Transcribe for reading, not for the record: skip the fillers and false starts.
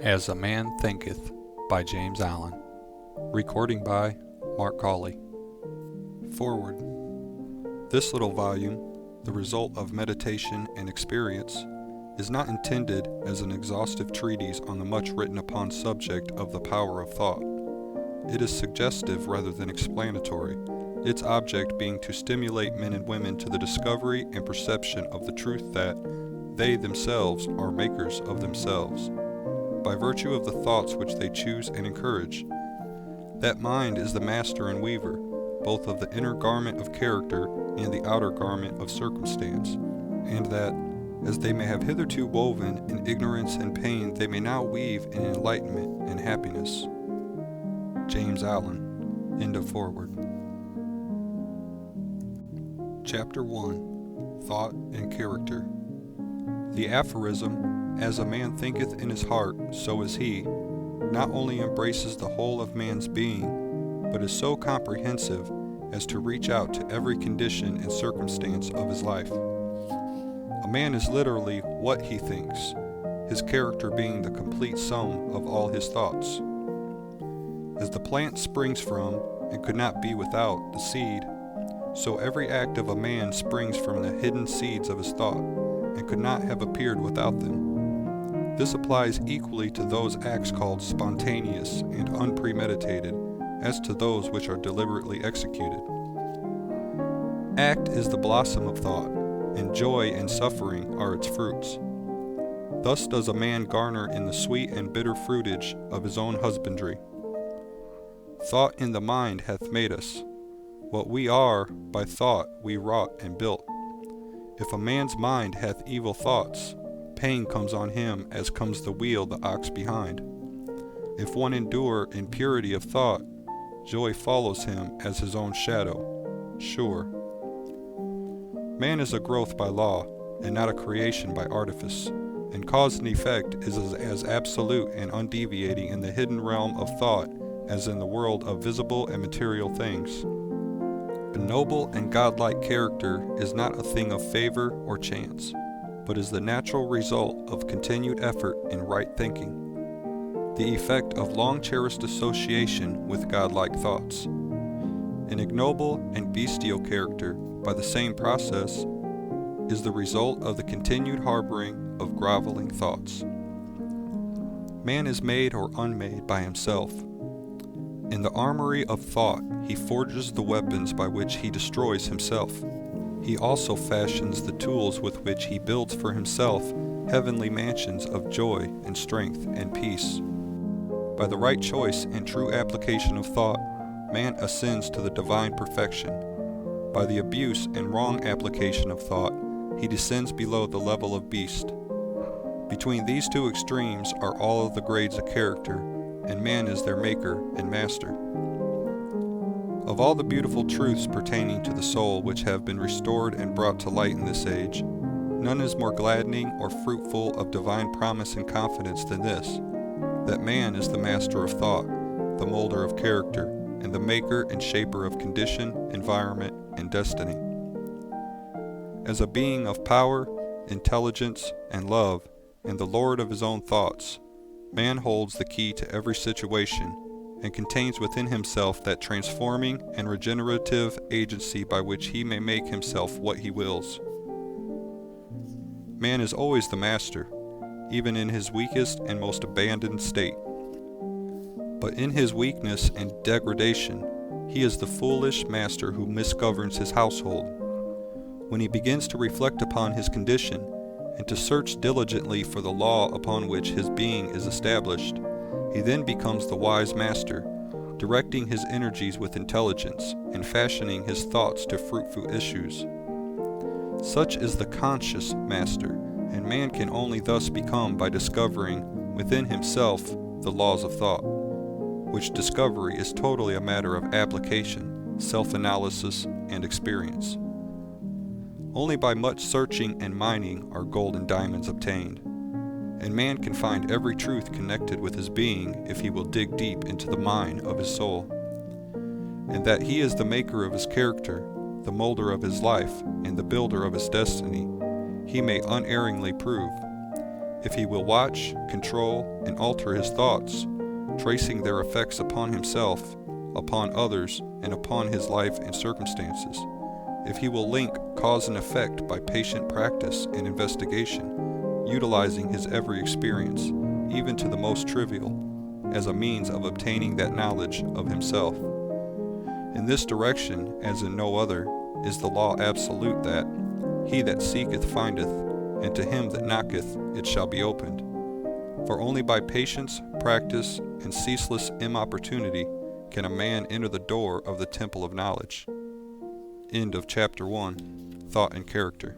As A Man Thinketh by James Allen. Recording by Mark Cawley. Forward. This little volume, the result of meditation and experience, is not intended as an exhaustive treatise on the much written upon subject of the power of thought. It is suggestive rather than explanatory, its object being to stimulate men and women to the discovery and perception of the truth that they themselves are makers of themselves, by virtue of the thoughts which they choose and encourage. That mind is the master and weaver, both of the inner garment of character and the outer garment of circumstance, and that, as they may have hitherto woven in ignorance and pain, they may now weave in enlightenment and happiness. James Allen. End of foreword. Chapter 1. Thought and Character. The aphorism, "As a man thinketh in his heart, so is he," not only embraces the whole of man's being, but is so comprehensive as to reach out to every condition and circumstance of his life. A man is literally what he thinks, his character being the complete sum of all his thoughts. As the plant springs from, and could not be without, the seed, so every act of a man springs from the hidden seeds of his thought, and could not have appeared without them. This applies equally to those acts called spontaneous and unpremeditated, as to those which are deliberately executed. Act is the blossom of thought, and joy and suffering are its fruits. Thus does a man garner in the sweet and bitter fruitage of his own husbandry. Thought in the mind hath made us. What we are, by thought we wrought and built. If a man's mind hath evil thoughts, pain comes on him as comes the wheel the ox behind. If one endure in purity of thought, joy follows him as his own shadow, sure. Man is a growth by law, and not a creation by artifice, and cause and effect is as absolute and undeviating in the hidden realm of thought as in the world of visible and material things. A noble and godlike character is not a thing of favor or chance, but is the natural result of continued effort in right thinking, the effect of long-cherished association with godlike thoughts. An ignoble and bestial character, by the same process, is the result of the continued harboring of groveling thoughts. Man is made or unmade by himself. In the armory of thought, he forges the weapons by which he destroys himself. He also fashions the tools with which he builds for himself heavenly mansions of joy and strength and peace. By the right choice and true application of thought, man ascends to the divine perfection. By the abuse and wrong application of thought, he descends below the level of beast. Between these two extremes are all of the grades of character, and man is their maker and master. Of all the beautiful truths pertaining to the soul which have been restored and brought to light in this age, none is more gladdening or fruitful of divine promise and confidence than this, that man is the master of thought, the molder of character, and the maker and shaper of condition, environment, and destiny. As a being of power, intelligence, and love, and the lord of his own thoughts, man holds the key to every situation, and contains within himself that transforming and regenerative agency by which he may make himself what he wills. Man is always the master, even in his weakest and most abandoned state. But in his weakness and degradation, he is the foolish master who misgoverns his household. When he begins to reflect upon his condition, and to search diligently for the law upon which his being is established, he then becomes the wise master, directing his energies with intelligence, and fashioning his thoughts to fruitful issues. Such is the conscious master, and man can only thus become by discovering within himself the laws of thought, which discovery is totally a matter of application, self-analysis, and experience. Only by much searching and mining are gold and diamonds obtained, and man can find every truth connected with his being if he will dig deep into the mine of his soul. And that he is the maker of his character, the molder of his life, and the builder of his destiny, he may unerringly prove, if he will watch, control, and alter his thoughts, tracing their effects upon himself, upon others, and upon his life and circumstances, if he will link cause and effect by patient practice and investigation, utilizing his every experience, even to the most trivial, as a means of obtaining that knowledge of himself. In this direction, as in no other, is the law absolute that he that seeketh findeth, and to him that knocketh it shall be opened. For only by patience, practice, and ceaseless importunity can a man enter the door of the temple of knowledge. End of Chapter 1, Thought and Character.